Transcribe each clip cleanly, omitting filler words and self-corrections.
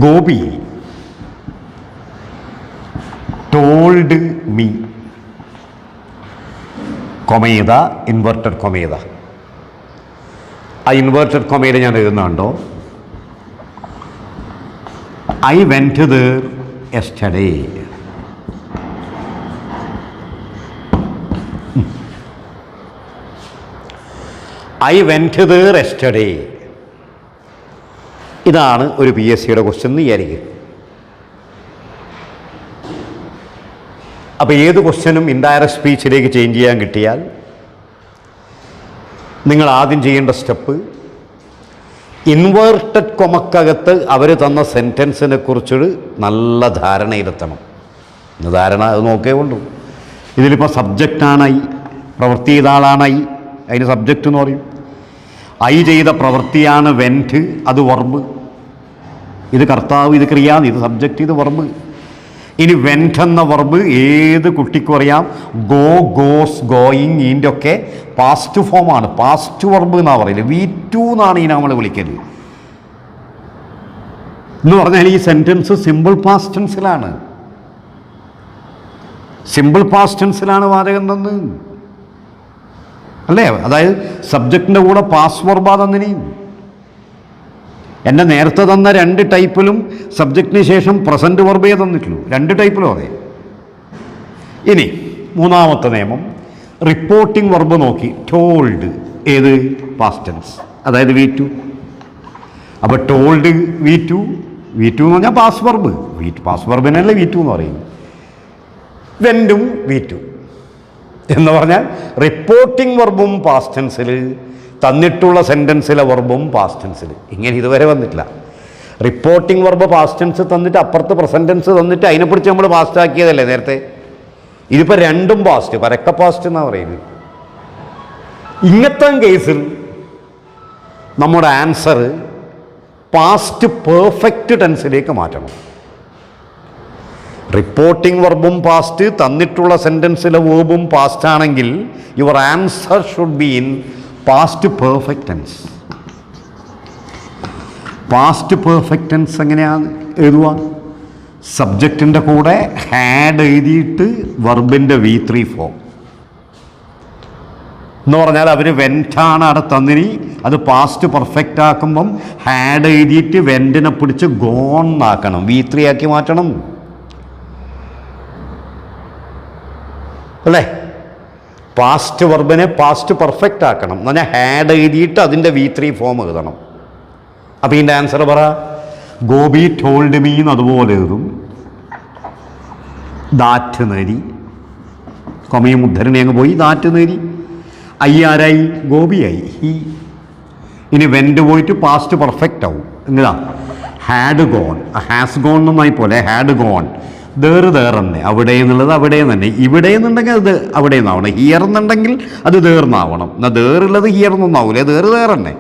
Gopi told me, comma inverted comma. ആ inverted comma ഞാൻ എഴുതുന്നുണ്ടോ? I went there yesterday. I went there yesterday. ഇതാണ് ഒരു പി എസ് സിയുടെ ക്വസ്റ്റ്യൻ എന്ന് വിചാരിക്കും. അപ്പോൾ ഏത് ക്വസ്റ്റ്യനും ഇൻഡയറക്റ്റ് സ്പീച്ചിലേക്ക് ചേഞ്ച് ചെയ്യാൻ കിട്ടിയാൽ നിങ്ങൾ ആദ്യം ചെയ്യേണ്ട സ്റ്റെപ്പ് ഇൻവേർട്ടഡ് കൊമക്കകത്ത് അവർ തന്ന സെൻറ്റൻസിനെ കുറിച്ചൊരു നല്ല ധാരണയിലെത്തണം. ധാരണ അത് നോക്കേ ഉള്ളൂ. ഇതിലിപ്പോൾ സബ്ജക്റ്റാണ് ഐ, പ്രവൃത്തി ചെയ്ത ആളാണ് ഐ, അതിന് സബ്ജക്റ്റ് എന്ന് പറയും. ഐ ചെയ്ത പ്രവൃത്തിയാണ് വെൻറ്റ്, അത് വർബ്. ഇത് കർത്താവ്, ഇത് ക്രിയ, ഇത് സബ്ജക്റ്റ്, ഇത് വർബ്. ഇനി വെൻറ്റ് എന്ന വർബ് ഏത് കുട്ടിക്കും അറിയാം. ഗോ, ഗോസ്, ഗോയിങ്, ഇതിൻ്റെ ഒക്കെ പാസ്റ്റ് ഫോമാണ്. പാസ്റ്റ് വർബ് എന്നാണ് പറയില്ല, V2 എന്നാണ് ഈ നമ്മൾ വിളിക്കല്. എന്ന് പറഞ്ഞാൽ ഈ സെൻറ്റൻസ് സിമ്പിൾ പാസ്റ്റ് ടെൻസിലാണ്. സിമ്പിൾ പാസ്റ്റ് ടെൻസിലാണ് വാചകം തന്ന് അല്ലേ? അതായത് സബ്ജക്റ്റിൻ്റെ കൂടെ പാസ്റ്റ് വർബാ തന്നിനി. എന്നെ നേരത്തെ തന്ന രണ്ട് ടൈപ്പിലും സബ്ജക്റ്റിന് ശേഷം പ്രസൻറ്റ് വർബേ തന്നിട്ടുള്ളൂ. രണ്ട് ടൈപ്പിലും അതെ. ഇനി മൂന്നാമത്തെ നിയമം, റിപ്പോർട്ടിംഗ് വർബ് നോക്കി. ടോൾഡ് ഏത്? പാസ്റ്റ് ടെൻസ്, അതായത് V2. അപ്പോൾ ടോൾഡ് V2 എന്ന് പറഞ്ഞാൽ പാസ്റ്റ് വർബ്. പാസ്റ്റ് വർബിനല്ലേ V2 എന്ന് പറയുന്നത്. വെൻറ്റും V2 എന്ന് പറഞ്ഞാൽ റിപ്പോർട്ടിംഗ് വർബും പാസ്റ്റ് ടെൻസിൽ, തന്നിട്ടുള്ള സെൻറ്റൻസിലെ വർബും പാസ്റ്റ് ടെൻസിൽ. ഇങ്ങനെ ഇതുവരെ വന്നിട്ടില്ല. റിപ്പോർട്ടിംഗ് വർബ് പാസ്റ്റ് ടെൻസ് തന്നിട്ട് അപ്പുറത്ത് പ്രസൻറ്റ് ടെൻസ് തന്നിട്ട് അതിനെ പിടിച്ച് നമ്മൾ പാസ്റ്റ് ആക്കിയതല്ലേ നേരത്തെ. ഇതിപ്പോൾ രണ്ടും പാസ്റ്റ്, പരക്ക പാസ്റ്റ് എന്നാണ് പറയുന്നത്. ഇങ്ങനത്തെ കേസിൽ നമ്മുടെ ആൻസർ പാസ്റ്റ് പെർഫെക്റ്റ് ടെൻസിലേക്ക് മാറ്റണം. റിപ്പോർട്ടിംഗ് വർബും പാസ്റ്റ്, തന്നിട്ടുള്ള സെൻറ്റൻസിലെ വേർബും പാസ്റ്റ് ആണെങ്കിൽ your answer should be in past perfect tense. Past perfect tense എങ്ങനെയാണ് എഴുതുക? സബ്ജക്റ്റിൻ്റെ കൂടെ ഹാഡ് എഴുതിയിട്ട് വെർബിൻ്റെ V3 ഫോം എന്ന് പറഞ്ഞാൽ അവർ വെൻറ്റാണ് അവിടെ തന്നിനി. അത് പാസ്റ്റ് പെർഫെക്റ്റ് ആക്കുമ്പം ഹാഡ് എഴുതിയിട്ട് വെൻറ്റിനെ പിടിച്ച് ഗോൺ ആക്കണം, V3 ആക്കി മാറ്റണം അല്ലേ? പാസ്റ്റ് വെർബിനെ പാസ്റ്റ് പെർഫെക്റ്റ് ആക്കണം എന്ന് പറഞ്ഞാൽ ഹാഡ് എഴുതിയിട്ട് അതിൻ്റെ V3 ഫോം എഴുതണം. അപ്പോൾ ഇതിൻ്റെ ആൻസർ പറ. ഗോപി ടോൾഡ് മീ എന്ന് അതുപോലെ എഴുതും. ദാറ്റ് നേരി, കൊമയും ഉദ്ധരണി അങ്ങ് പോയി, ദാറ്റ് നേരി. ഐ ആരായി? ഗോപിയായി. ഇനി വെൻറ്റ് പോയിട്ട് പാസ്റ്റ് പെർഫെക്റ്റ് ആവും. എന്താ? ഹാഡ് ഗോൺ, ഹാസ് ഗോൺ എന്നായി പോലെ ഹാഡ് ഗോൺ. ദേർ തന്നെ, അവിടെ എന്നുള്ളത് അവിടെ തന്നെ. ഇവിടെ എന്നുണ്ടെങ്കിൽ അത് അവിടെ നിന്നാവണം. ഹിയർ എന്നുണ്ടെങ്കിൽ അത് ദേർന്നാവണം. എന്നാൽ ദേറുള്ളത് ഹിയർ നിന്നാവൂലേ, ദേർ തന്നെ.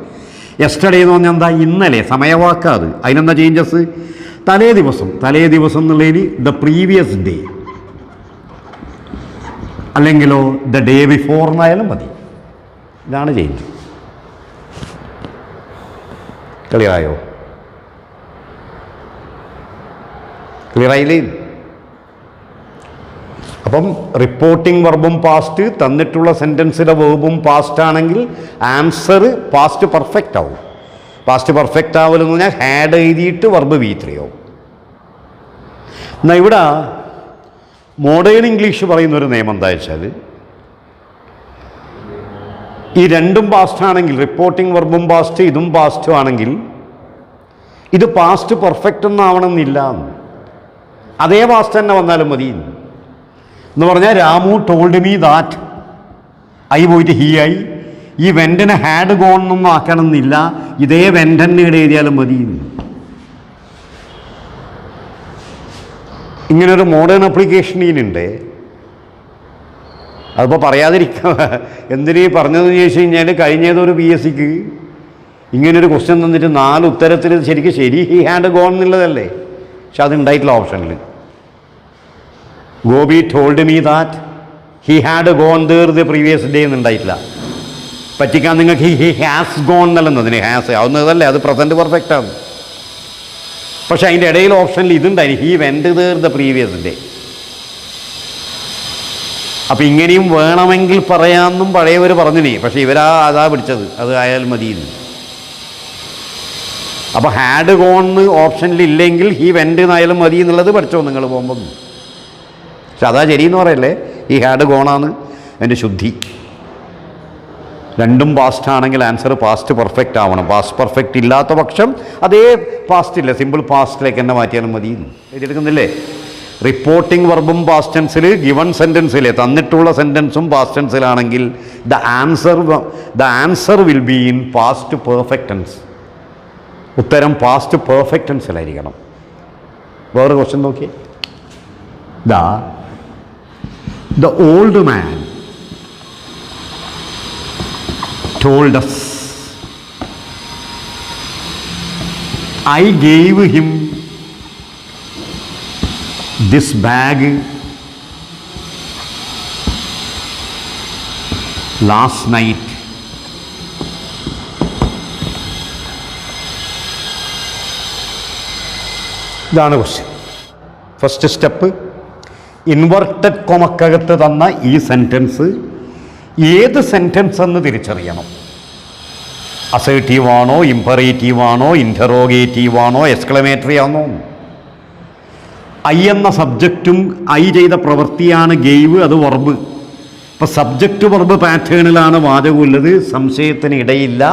യെസ്റ്റർഡേ എന്ന് പറഞ്ഞാൽ എന്താ? ഇന്നലെ, സമയവാക്കാത്. അതിനെന്താ ചേഞ്ചസ്? തലേ ദിവസം എന്നുള്ളതിന് ദ പ്രീവിയസ് ഡേ, അല്ലെങ്കിലോ ദ ഡേ ബിഫോർ എന്നായാലും മതി. ഇതാണ് ചേഞ്ച്. ക്ലിയറായോ? ക്ലിയറായില്ലേ? അപ്പം റിപ്പോർട്ടിംഗ് വർബും പാസ്റ്റ്, തന്നിട്ടുള്ള സെൻറ്റൻസിലെ വേർബും പാസ്റ്റ് ആണെങ്കിൽ ആൻസർ പാസ്റ്റ് പെർഫെക്റ്റ് ആവും. പാസ്റ്റ് പെർഫെക്റ്റ് ആവലെന്ന് പറഞ്ഞാൽ ഹാഡ് എഴുതിയിട്ട് വർബ് V3 ആവും. എന്നാൽ ഇവിടെ മോഡേൺ ഇംഗ്ലീഷ് പറയുന്നൊരു നിയമം എന്താ വെച്ചാൽ, ഈ രണ്ടും പാസ്റ്റ് ആണെങ്കിൽ, റിപ്പോർട്ടിംഗ് വർബും പാസ്റ്റ് ഇതും പാസ്റ്റും ആണെങ്കിൽ ഇത് പാസ്റ്റ് പെർഫെക്റ്റ് ഒന്നും ആവണമെന്നില്ല. അതേ പാസ്റ്റ് തന്നെ വന്നാലും മതി എന്ന് പറഞ്ഞാൽ Ramu told me that, I പോയിട്ട് ഹി ആയി. ഈ വെൻറ്റിനെ ഹാഡ് ഗോൺ എന്നൊന്നും ആക്കണമെന്നില്ല, ഇതേ വെൻറ്റന്നെ എഴുതിയാലും മതി. ഇങ്ങനൊരു മോഡേൺ ആപ്ലിക്കേഷൻ ഇതിനുണ്ട്. അതിപ്പോൾ പറയാതിരിക്കുക എന്തിനീ പറഞ്ഞതെന്ന് ചോദിച്ചു കഴിഞ്ഞാൽ, കഴിഞ്ഞതൊരു PSC ഇങ്ങനൊരു ക്വസ്റ്റ്യൻ തന്നിട്ട് 4 ഉത്തരത്തിൽ ശരിക്കും ശരി ഹി ഹാഡ് ഗോൺ എന്നുള്ളതല്ലേ, പക്ഷെ അത് ഉണ്ടായിട്ടില്ല ഓപ്ഷനിൽ. Gopi told me that he had gone there the previous day എന്നുണ്ടായിട്ടില്ല. പറ്റിക്കാൻ നിങ്ങൾക്ക് ഹി ഹാസ് ഗോൺ എന്നല്ലെന്നതിന് ഹാസ് ആവുന്നതല്ലേ, അത് പ്രസൻറ്റ് പെർഫെക്റ്റ് ആണ്. പക്ഷെ അതിൻ്റെ ഇടയിൽ ഓപ്ഷനിൽ ഇതുണ്ടായി, he went there the previous day. അപ്പം ഇങ്ങനെയും വേണമെങ്കിൽ പറയാമെന്നും പഴയവർ പറഞ്ഞിനി, പക്ഷെ അതാ പിടിച്ചത്, അത് ആയാൽ മതിയെന്ന്. അപ്പോൾ ഹാഡ് ഗോൺ ഓപ്ഷനിൽ ഇല്ലെങ്കിൽ ഹി വെൻറ്റ് എന്നായാലും മതി എന്നുള്ളത് പഠിച്ചോ നിങ്ങൾ പോകുമ്പം. പക്ഷെ അതാ ശരിയെന്ന് പറയല്ലേ, ഈ ഹാഡ് ഗോണാണ് എൻ്റെ ശുദ്ധി. രണ്ടും പാസ്റ്റ് ആണെങ്കിൽ ആൻസർ പാസ്റ്റ് പെർഫെക്റ്റ് ആവണം. പാസ്റ്റ് പെർഫെക്റ്റ് ഇല്ലാത്ത പക്ഷം അതേ പാസ്റ്റില്ല, സിമ്പിൾ പാസ്റ്റിലേക്ക് തന്നെ മാറ്റിയാലും മതി. എഴുതിയെടുക്കുന്നില്ലേ? റിപ്പോർട്ടിംഗ് വർബും പാസ്റ്റ് ടെൻസിൽ, ഗിവൺ സെൻറ്റൻസിലെ തന്നിട്ടുള്ള സെൻറ്റൻസും പാസ്റ്റ് ടെൻസിലാണെങ്കിൽ the answer will be in past perfect tense. ഉത്തരം പാസ്റ്റ് പെർഫെക്റ്റ് ടെൻസിലായിരിക്കണം. വേറെ ക്വസ്റ്റ്യൻ നോക്കിയേ. The old man told us, I gave him this bag last night. ഇതാണ് ക്വസ്റ്റ്യൻ. ഫസ്റ്റ് സ്റ്റെപ്പ്, ഇൻവെർട്ടഡ് കൊമക്കകത്ത് തന്ന ഈ സെൻറ്റൻസ് ഏത് സെൻറ്റൻസ് എന്ന് തിരിച്ചറിയണം. അസേർട്ടീവാണോ, ഇമ്പറേറ്റീവാണോ, ഇൻ്ററോഗേറ്റീവാണോ, എക്സ്ക്ലമേറ്ററി ആണോ? ഐ എന്ന സബ്ജക്റ്റും ഐ ചെയ്ത പ്രവൃത്തിയാണ് ഗെയ്വ്, അത് വർബ്. ഇപ്പോൾ സബ്ജക്റ്റ് വർബ് പാറ്റേണിലാണ് വാചകമുള്ളത്, സംശയത്തിന് ഇടയില്ല.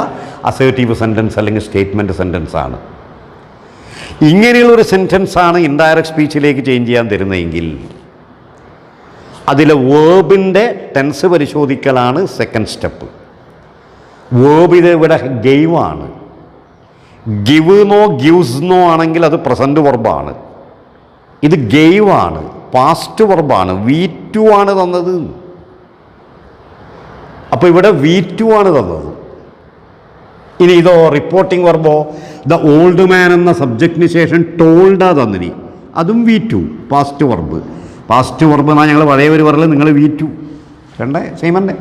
അസേർട്ടീവ് സെൻറ്റൻസ് അല്ലെങ്കിൽ സ്റ്റേറ്റ്മെൻറ്റ് സെൻറ്റൻസ് ആണ്. ഇങ്ങനെയുള്ളൊരു സെൻറ്റൻസാണ് ഇൻഡയറക്റ്റ് സ്പീച്ചിലേക്ക് ചേഞ്ച് ചെയ്യാൻ തരുന്നതെങ്കിൽ അതിലെ വേർബിൻ്റെ ടെൻസ് പരിശോധിക്കലാണ് സെക്കൻഡ് സ്റ്റെപ്പ്. വേർബ് ഇവിടെ ഗെയ്വാണ്. ഗിവ് നോ, ഗിവ്സ് നോ ആണെങ്കിൽ അത് പ്രസൻറ്റ് വർബാണ്. ഇത് ഗെയ്വാണ്, പാസ്റ്റ് വർബാണ്. V2 ആണ് തന്നത്. അപ്പോൾ ഇവിടെ V2 ആണ് തന്നത്. ഇനി ഇതോ റിപ്പോർട്ടിംഗ് വർബോ, ദ ഓൾഡ് മാൻ എന്ന സബ്ജക്റ്റിന് ശേഷം ടോൾഡാ തന്നിനി, അതും V2 past verb. Past verb എന്നാൽ ഞങ്ങൾ പഴയവർ പറയല്, നിങ്ങൾ V2 രണ്ടേ സെയിം തന്നെ.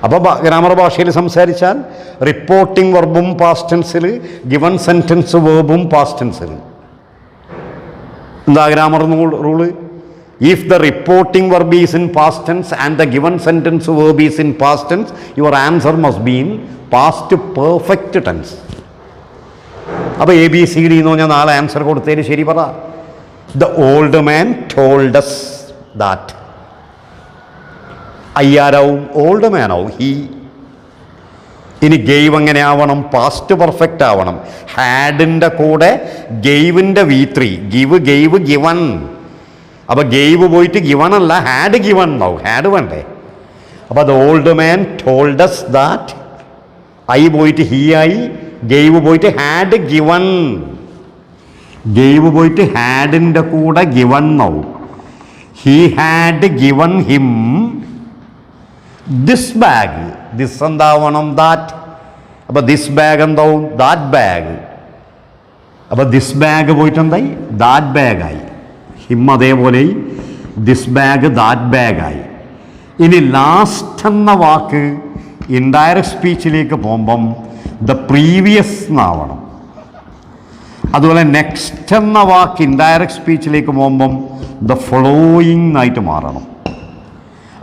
അപ്പോൾ ഗ്രാമർ ഭാഷയിൽ സംസാരിച്ചാൽ റിപ്പോർട്ടിംഗ് വർബും പാസ്റ്റ് ടെൻസിൽ, ഗിവൺ സെൻറ്റൻസ് വേർബും പാസ്റ്റ് ടെൻസിൽ. എന്താ grammar rule? If the reporting verb is in past tense and the given sentence verb is in past tense, your answer must be in past perfect tense. അപ്പോൾ ABCD എന്ന് പറഞ്ഞാൽ 4 answer കൊടുത്തതിന് ശരി പറ. The old man told us that. അയ്യാരാവും? Old man ആവും, he. ഇനി gave എങ്ങനെ ആവണം? പാസ്റ്റ് പെർഫെക്റ്റ് ആവണം. ഹാഡിൻ്റെ കൂടെ ഗെയ്വിൻ്റെ V3, ഗിവ്, ഗെയ്വ്, ഗിവൺ. അപ്പോൾ ഗെയ്വ് പോയിട്ട് ഗിവൺ അല്ല, ഹാഡ് ഗിവൺ ആവും. ഹാഡ് വേണ്ടേ? അപ്പോൾ the old man told us that. I പോയിട്ട് ഹി ആയി, ഗെയ്വ് പോയിട്ട് ഹാഡ് ഗിവൺ. ഗെയ്വ് പോയിട്ട് ഹാഡിൻ്റെ കൂടെ ഗിവൺ ആവും. He had given him this bag. This എന്താവണം? ദാറ്റ്. അപ്പോൾ ദിസ് ബാഗ് എന്താവും? That bag. അപ്പോൾ ദിസ് ബാഗ് പോയിട്ട് എന്തായി? ദാറ്റ് ബാഗായി. ഹിം അതേപോലെ ദിസ് ബാഗ് ദാറ്റ് ബാഗായി. ഇനി ലാസ്റ്റ് എന്ന വാക്ക് ഇൻഡയറക്റ്റ് സ്പീച്ചിലേക്ക് പോകുമ്പം ദ പ്രീവിയസ് എന്നാവണം. അതുപോലെ നെക്സ്റ്റ് എന്ന വാക്ക് ഇൻഡയറക്റ്റ് സ്പീച്ചിലേക്ക് പോകുമ്പം ദ ഫോളോയിങ് ആയിട്ട് മാറണം.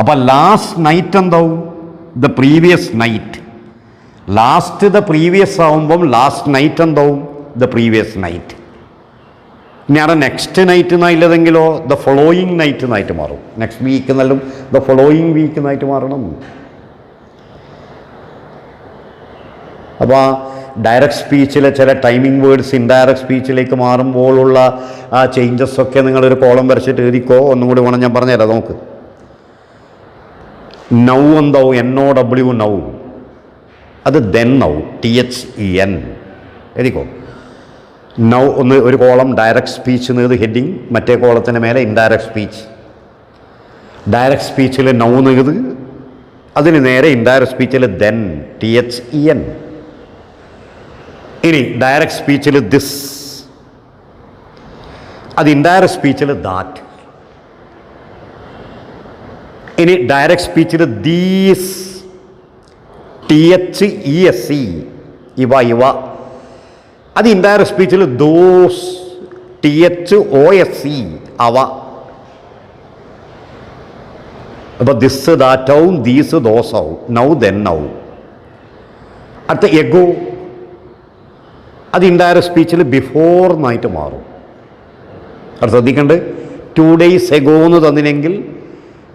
അപ്പോൾ ലാസ്റ്റ് നൈറ്റ് എന്താവും? The previous night. Last the previous ആവുമ്പം ലാസ്റ്റ് നൈറ്റ് എന്താവും? The previous night. ഇനി അവിടെ നെക്സ്റ്റ് നൈറ്റ് എന്നായില്ലതെങ്കിലോ ദ ഫോളോയിങ് നൈറ്റ് എന്നായിട്ട് മാറും. നെക്സ്റ്റ് വീക്ക് എന്നാലും ദ ഫോളോയിങ് വീക്ക് എന്നായിട്ട് മാറണം. അപ്പോൾ ഡയറക്റ്റ് സ്പീച്ചിലെ ചില ടൈമിംഗ് വേർഡ്സ് ഇൻഡയറക്റ്റ് സ്പീച്ചിലേക്ക് മാറുമ്പോഴുള്ള ആ ചേഞ്ചസ് ഒക്കെ നിങ്ങളൊരു കോളം വരച്ചിട്ട് എഴുതിക്കോ. ഒന്നും കൂടി വേണം, ഞാൻ പറഞ്ഞുതരാം. നോക്ക്, നൗ എന്താവും? NOW now. അത് ദെൻ ആവും, THEN എഴുതിക്കോ. നൗ ഒന്ന് ഒരു കോളം ഡയറക്റ്റ് സ്പീച്ച് നേത് ഹെഡിങ്, മറ്റേ കോളത്തിന് മേലെ ഇൻഡയറക്റ്റ് സ്പീച്ച്. ഡയറക്റ്റ് സ്പീച്ചിൽ നൗ നേത്, അതിന് നേരെ ഇൻഡയറക്റ്റ് സ്പീച്ചിൽ ദെൻ, THEN. ഇനി ഡയറക്റ്റ് സ്പീച്ചിൽ ദിസ്, അത് ഇൻഡയറക്റ്റ് സ്പീച്ചിൽ ദാറ്റ്. ഇനി ഡയറക്റ്റ് സ്പീച്ചിൽ ദീസ്, THESE, ഇവ. അത് ഇൻഡയറക്റ്റ് സ്പീച്ചിൽ ദോസ്, THOSE, അവ. അപ്പോൾ ദിസ്, ദാറ്റാവും, ദീസ്, ദോസാവും, നൗ, ദെൻ, നൗ. അടുത്ത എഗോ, അത് ഇൻഡയറക്റ്റ് സ്പീച്ചിൽ ബിഫോർ എന്നായിട്ട് മാറും. അത് ശ്രദ്ധിക്കണ്ട്. 2 days എഗോ എന്ന് തന്നില്ലെങ്കിൽ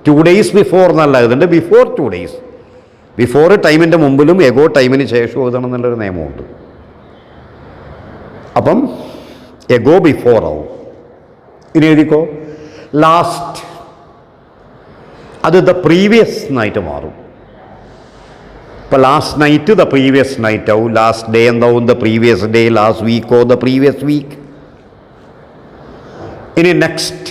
2 days ബിഫോർ എന്നല്ല എഴുതേണ്ടത്, ബിഫോർ 2 days. ബിഫോർ ടൈമിൻ്റെ മുമ്പിലും എഗോ ടൈമിന് ശേഷം എഴുതണം എന്നുള്ളൊരു നിയമമുണ്ട്. അപ്പം എഗോ ബിഫോർ ആവും. ഇനി എഴുതിക്കോ ലാസ്റ്റ്, അത് ദ പ്രീവിയസ് എന്നായിട്ട് മാറും. ഇപ്പോൾ last night the previous night ആവും, ലാസ്റ്റ് ഡേ എന്താവും ദ പ്രീവിയസ് ഡേ, ലാസ്റ്റ് വീക്കോ ദ പ്രീവിയസ് വീക്ക്. ഇനി നെക്സ്റ്റ്,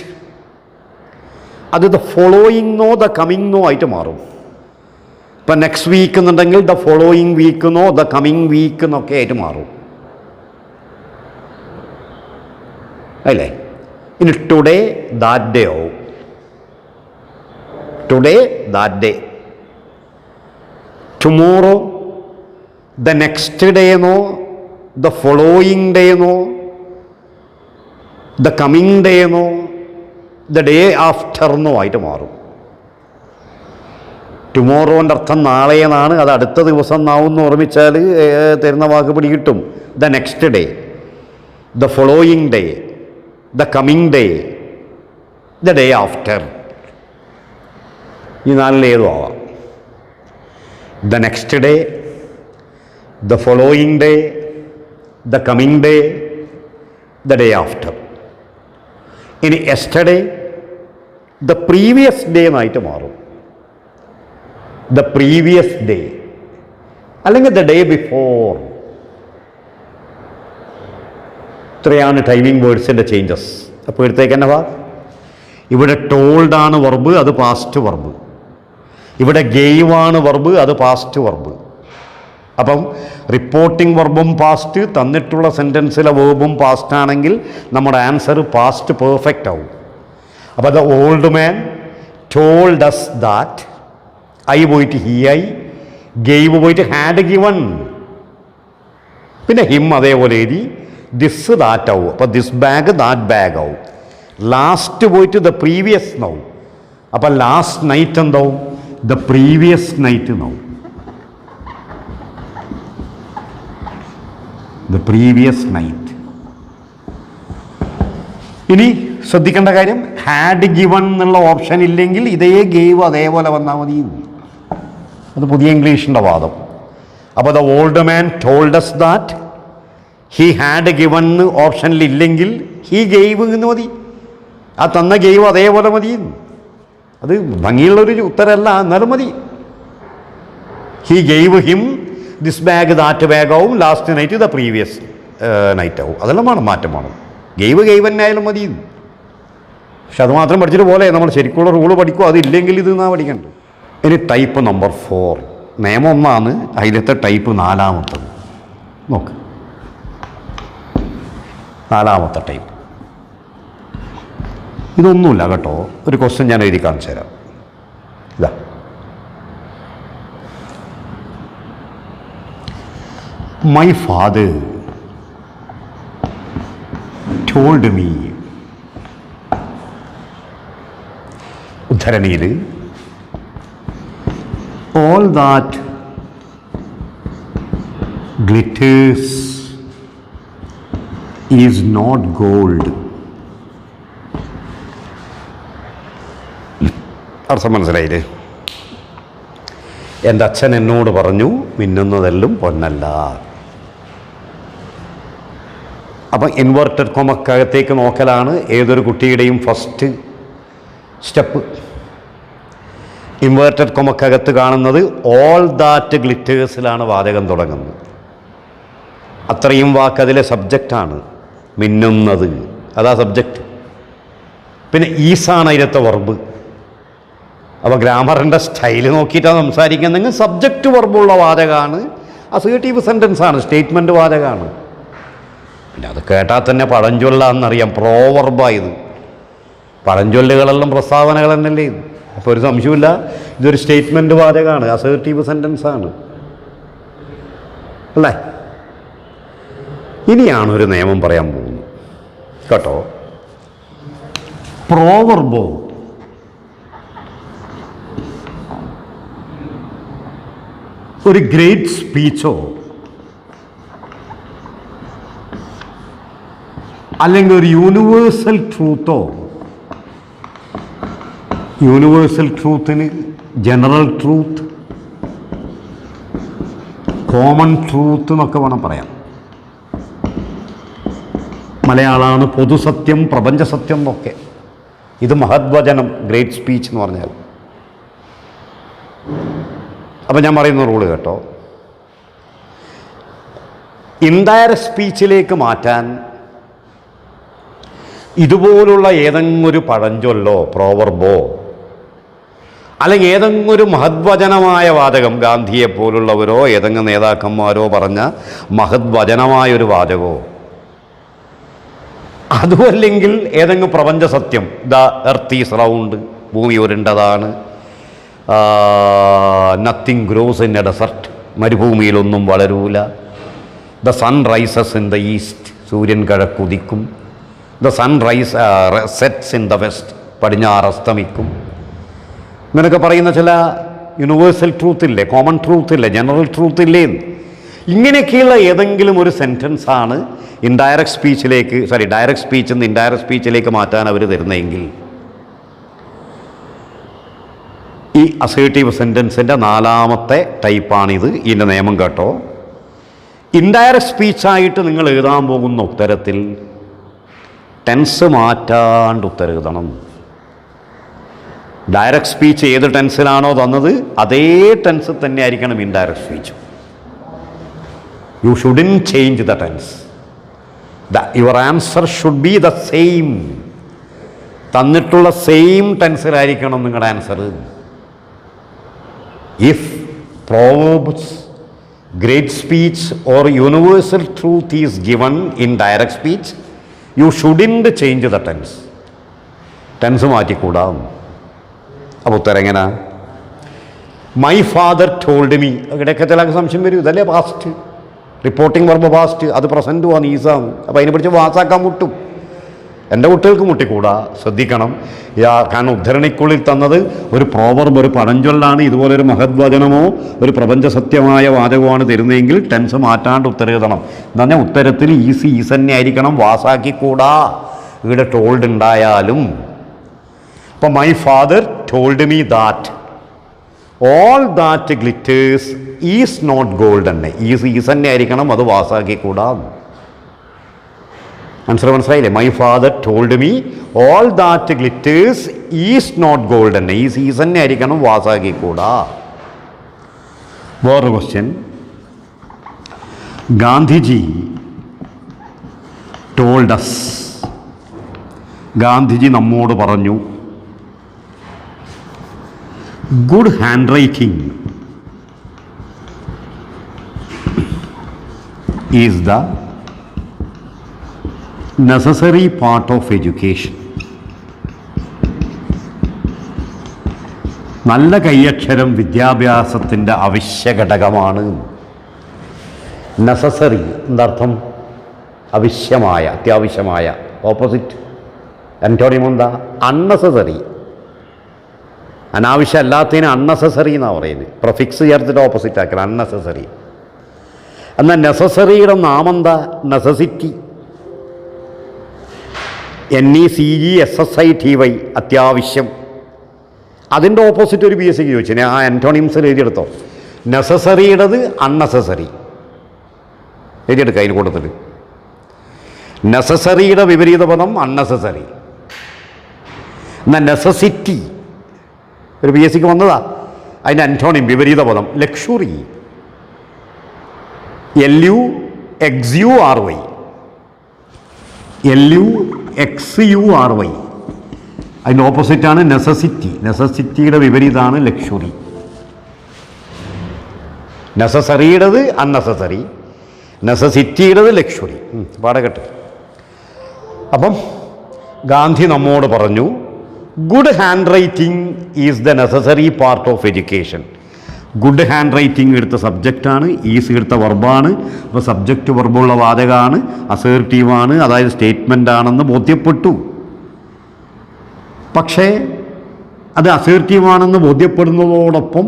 അത് ദ ഫോളോയിങ്ങോ ദ കമ്മിങ്ങോ ആയിട്ട് മാറും. ഇപ്പം നെക്സ്റ്റ് വീക്ക് എന്നുണ്ടെങ്കിൽ ദ ഫോളോയിങ് വീക്കെന്നോ ദ കമ്മിങ് വീക്ക് എന്നൊക്കെ ആയിട്ട് മാറും അല്ലേ. ഇനി ടുഡേ ദാറ്റ് ഡേ ആവും, today that day. Tomorrow the next day എന്നോ ദ ഫോളോയിങ് ഡേ എന്നോ ദ കമ്മിങ് ഡേ എന്നോ ദ ഡേ ആഫ്റ്റർ എന്നോ ആയിട്ട് മാറും. ടുമോറോൻ്റെ അർത്ഥം നാളെ എന്നാണ്. അത് അടുത്ത ദിവസം എന്നാവും ഓർമ്മിച്ചാൽ തരുന്ന വാക്ക് പിടികിട്ടും. The next day, the following day, the coming day, the day after. ഈ നാലിലേതും ആവാം. The next day, the following day, the coming day, the day after. ഇനി യെസ്റ്റർഡേ ദ പ്രീവിയസ് ഡേ എന്നായിട്ട് മാറും. ദ പ്രീവിയസ് ഡേ അല്ലെങ്കിൽ the day before. ഇത്രയാണ് timing വേർഡ്സിൻ്റെ changes. അപ്പോൾ ഇവിടത്തേക്ക് തന്നെ വാ. ഇവിടെ ടോൾഡ് ആണ് വെർബ്, അത് പാസ്റ്റ് വെർബ്. ഇവിടെ ഗെയിവ് ആണ് വെർബ്, അത് പാസ്റ്റ് വെർബ്. അപ്പം റിപ്പോർട്ടിംഗ് വെർബും പാസ്റ്റ്, തന്നിട്ടുള്ള സെൻറ്റൻസിലെ വേർബും പാസ്റ്റ് ആണെങ്കിൽ നമ്മുടെ ആൻസർ പാസ്റ്റ് പെർഫെക്റ്റ് ആവും. അപ്പോൾ the old man told us that, I പോയിട്ട് ഹി ആയി, ഗെയിവ് പോയിട്ട് ഹാഡ് ഗിവൺ, പിന്നെ ഹിം അതേപോലെ എഴുതി, ദിസ് ദാറ്റ് ആവും. അപ്പോൾ ദിസ് ബാഗ് ദാറ്റ് ബാഗ് ആവും. ലാസ്റ്റ് പോയിട്ട് ദ പ്രീവിയസ് എന്നാവും. അപ്പം ലാസ്റ്റ് നൈറ്റ് എന്താവും? ദ പ്രീവിയസ് നൈറ്റ് എന്നാവും. The previous night. ഇനി ശ്രദ്ധിക്കേണ്ട കാര്യം, ഹാഡ് ഗിവൺ എന്നുള്ള ഓപ്ഷൻ ഇല്ലെങ്കിൽ ഇതേ ഗേവ് അതേപോലെ വന്നാൽ മതി. അത് പുതിയ ഇംഗ്ലീഷിൻ്റെ വാദം. അപ്പോൾ the old man told us that he had given ഓപ്ഷനിൽ ഇല്ലെങ്കിൽ ഹി ഗെയ്വ് എന്ന് മതി. ആ തന്ന ഗെയ്വ് അതേപോലെ മതി. അത് ഭംഗിയുള്ളൊരു ഉത്തരമല്ല, എന്നാലും മതി. He gave him this bag that bag ആവും, last night the previous night ആവും. അതെല്ലാം വേണം, മാറ്റം വേണം. ഗെയ്വ് ഗെയ്വ് തന്നെ ആയാലും മതി. പക്ഷെ അത് മാത്രം പഠിച്ചിട്ട് പോലെ നമ്മൾ ശരിക്കുള്ള റൂള് പഠിക്കും. അതില്ലെങ്കിൽ ഇത് എന്നാ പഠിക്കേണ്ടത്. ഇനി ടൈപ്പ് നമ്പർ 4, നിയമം ഒന്നാണ്, അതിലത്തെ ടൈപ്പ് 4-മത്തത്. നോക്ക്, 4-മത്തെ ടൈപ്പ്. ഇതൊന്നുമില്ല കേട്ടോ. ഒരു ക്വസ്റ്റ്യൻ ഞാൻ എഴുതി കാണിച്ചു തരാം. ഇതാ, മൈ ഫാദർ ടോൾഡ് മീ. ഉദ്ധരണിയിൽ all that glitters is not gold. അർത്ഥം മനസ്സിലായില്ലേ? എൻ്റെ അച്ഛൻ എന്നോട് പറഞ്ഞു മിന്നുന്നതെല്ലാം പൊന്നല്ല. അപ്പം ഇൻവെർട്ടഡ് കൊമക്കകത്തേക്ക് നോക്കലാണ് ഏതൊരു കുട്ടിയുടെയും ഫസ്റ്റ് സ്റ്റെപ്പ്. ഇൻവേർട്ടഡ് കൊമക്കകത്ത് കാണുന്നത് ഓൾ ദാറ്റ് ഗ്ലിറ്റേഴ്സിലാണ് വാചകം തുടങ്ങുന്നത്. അത്രയും വാക്ക് അതിലെ സബ്ജക്റ്റാണ്, മിന്നുന്നത്, അതാ സബ്ജക്റ്റ്. പിന്നെ ഈസാണ് അതിലത്തെ വെർബ്. അപ്പോൾ ഗ്രാമറിൻ്റെ സ്റ്റൈൽ നോക്കിയിട്ടാണ് സംസാരിക്കുന്നതെങ്കിൽ സബ്ജക്റ്റ് വെർബുള്ള വാചകമാണ്, അസേർട്ടീവ് സെൻറ്റൻസാണ്, സ്റ്റേറ്റ്മെൻറ്റ് വാചകമാണ്. പിന്നെ അത് കേട്ടാൽ തന്നെ പഴഞ്ചൊല്ലാന്നറിയാം, പ്രോവർബായത്. പഴഞ്ചൊല്ലുകളെല്ലാം പ്രസ്താവനകൾ തന്നെയല്ലേ ഇത്. അപ്പോൾ ഒരു സംശയമില്ല, ഇതൊരു സ്റ്റേറ്റ്മെൻറ്റ് വാചകമാണ്, അസേർട്ടീവ് സെൻറ്റൻസാണ് അല്ലേ. ഇനിയാണ് ഒരു നിയമം പറയാൻ പോകുന്നത് കേട്ടോ. പ്രോവർബോ ഒരു ഗ്രേറ്റ് സ്പീച്ചോ അല്ലെങ്കിൽ ഒരു യൂണിവേഴ്സൽ ട്രൂത്തോ, യൂണിവേഴ്സൽ ട്രൂത്തിന് ജനറൽ ട്രൂത്ത്, കോമൺ ട്രൂത്ത് എന്നൊക്കെ വേണം പറയാം. മലയാളമാണ് പൊതുസത്യം, പ്രപഞ്ചസത്യം എന്നൊക്കെ. ഇത് മഹദ്വചനം, ഗ്രേറ്റ് സ്പീച്ച് എന്ന് പറഞ്ഞാൽ. അപ്പം ഞാൻ പറയുന്ന റൂള് കേട്ടോ. ഇൻഡയറക്റ്റ് സ്പീച്ചിലേക്ക് മാറ്റാൻ ഇതുപോലുള്ള ഏതെങ്കിലും ഒരു പഴഞ്ചൊല്ലോ പ്രോവർബോ അല്ലെങ്കിൽ ഏതെങ്കിലും ഒരു മഹദ്വചനമായ വാചകം, ഗാന്ധിയെപ്പോലുള്ളവരോ ഏതെങ്കിലും നേതാക്കന്മാരോ പറഞ്ഞ മഹദ്വചനമായൊരു വാചകമോ, അതുമല്ലെങ്കിൽ ഏതെങ്കിലും പ്രപഞ്ച സത്യം, ദ എർത്ത് ഈസ് റൗണ്ട്, ഭൂമി ഉരുണ്ടതാണ്, nothing grows in a desert, മരുഭൂമിയിലൊന്നും വളരൂല, the sun rises in the east, സൂര്യൻ കിഴക്കുദിക്കും, the sun sets in the west, പടിഞ്ഞാറ് അസ്തമിക്കും. ഇങ്ങനെയൊക്കെ പറയുന്ന ചില യൂണിവേഴ്സൽ ട്രൂത്ത് ഇല്ലേ, കോമൺ ട്രൂത്ത് ഇല്ലേ, ജനറൽ ട്രൂത്ത് ഇല്ലേ, ഇങ്ങനെയൊക്കെയുള്ള ഏതെങ്കിലും ഒരു സെൻറ്റൻസാണ് ഡയറക്റ്റ് സ്പീച്ചിൽ നിന്ന് ഇൻഡയറക്റ്റ് സ്പീച്ചിലേക്ക് മാറ്റാൻ അവർ തരുന്നതെങ്കിൽ ഈ അസേർട്ടീവ് സെൻറ്റൻസിൻ്റെ 4ാമത്തെ ടൈപ്പാണിത്. ഇതിൻ്റെ നിയമം കേട്ടോ. ഇൻഡയറക്റ്റ് സ്പീച്ചായിട്ട് നിങ്ങൾ എഴുതാൻ പോകുന്ന ഉത്തരത്തിൽ ടെൻസ് മാറ്റാണ്ട് ഉത്തരം എഴുതണം. ഡയറക്റ്റ് സ്പീച്ച് ഏത് ടെൻസിലാണോ തന്നത് അതേ ടെൻസ് തന്നെ ആയിരിക്കണം indirect speech. You shouldn't change the tense. Your answer should be the same. തന്നിട്ടുള്ള സെയിം ടെൻസിലായിരിക്കണം നിങ്ങളുടെ answer. If proverbs, great speech or universal truth is given in direct speech, you shouldn't change the tense. Tense മാറ്റിക്കൂടാ. അപ്പോൾ ഉത്തരം എങ്ങനെ? My father told me. ഇവിടെയൊക്കെ ചില സംശയം വരും, ഇതല്ലേ പാസ്റ്റ്, റിപ്പോർട്ടിംഗ് വർബ് പാസ്റ്റ്, അത് പ്രസൻറ്റുമാണ്, ഈസാണ്. അപ്പോൾ അതിനെ പിടിച്ച് വാസാക്കാൻ മുട്ടും. എൻ്റെ കുട്ടികൾക്ക് മുട്ടിക്കൂടാ, ശ്രദ്ധിക്കണം. കാരണം ഉദ്ധരണിക്കുള്ളിൽ തന്നത് ഒരു പ്രോവർബ്, ഒരു പഴഞ്ചൊല്ലാണ്. ഇതുപോലൊരു മഹദ്വചനമോ ഒരു പ്രപഞ്ചസത്യമായ വാചകമാണ് തരുന്നതെങ്കിൽ ടെൻസ് മാറ്റാണ്ട് ഉത്തരം എഴുതണം. എന്ന് പറഞ്ഞാൽ ഉത്തരത്തിൽ ഈസ് തന്നെ ആയിരിക്കണം, വാസാക്കിക്കൂടാ ഇവിടെ ടോൾഡ് ഉണ്ടായാലും. അപ്പോൾ my father told me that all that glitters is not gold തന്നെ. ഈസ് തന്നെ ആയിരിക്കണം, അത് വാസാക്കിക്കൂടാ. മനസ്സിലായില്ലേ? My father told me all that glitters is not gold തന്നെ. ഈസ് തന്നെ ആയിരിക്കണം, വാസാക്കിക്കൂടാ. വേറൊരു question. Gandhiji told us. Gandhiji നമ്മോട് പറഞ്ഞു, good handwriting is the necessary part of education. നല്ല കൈയക്ഷരം വിദ്യാഭ്യാസത്തിൻ്റെ അവശ്യ ഘടകമാണ്. നെസസറി എന്താർത്ഥം? അവശ്യമായ, അത്യാവശ്യമായ. ഓപ്പോസിറ്റ് ആന്റോണിയം എന്താ? അൺനെസസറി. അനാവശ്യം അല്ലാത്തതിന് അൺനെസസറി എന്നാണ് പറയുന്നത്. പ്രൊഫിക്സ് ചേർത്തിട്ട് ഓപ്പോസിറ്റ് ആക്കണം, അൺനെസസറി. എന്നാൽ നെസസറിയുടെ നാമെന്താ? നെസസിറ്റി. NECESSITY, അത്യാവശ്യം. അതിൻ്റെ ഓപ്പോസിറ്റ് ഒരു PSCക്ക് ചോദിച്ചു. ഞാൻ ആ ആൻറ്റോണിംസിൽ എഴുതിയെടുത്തോ. നെസസറിയുടേത് അൺനെസസറി എഴുതിയെടുക്കുക. അതിന് കൂട്ടത്തിൽ നെസസറിയുടെ വിപരീത പദം അൺനെസസറി. എന്നാൽ നെസസിറ്റി ഒരു PSCക്ക് വന്നതാ. അതിൻ്റെ ആൻറ്റോണിം വിപരീത പദം ലക്ഷറി. LUXURY. LUXURY. അതിൻ്റെ ഓപ്പോസിറ്റാണ് നെസസിറ്റി. നെസസിറ്റിയുടെ വിപരീതമാണ് ലക്ഷറി. നെസസറിയുടേത് അൺനെസസറി, നെസസിറ്റിയുടേത് ലക്ഷറി. പാടകട്ടെ. അപ്പം ഗാന്ധി നമ്മോട് പറഞ്ഞു, good handwriting is the necessary part of education. Good handwriting എടുത്ത സബ്ജക്റ്റാണ്, ഈസ് എടുത്ത വർബാണ്. അപ്പോൾ സബ്ജക്റ്റ് വർബുള്ള വാചകമാണ്, അസേർട്ടീവാണ്, അതായത് സ്റ്റേറ്റ്മെൻ്റ് ആണെന്ന് ബോധ്യപ്പെട്ടു. പക്ഷേ അത് അസേർട്ടീവാണെന്ന് ബോധ്യപ്പെടുന്നതോടൊപ്പം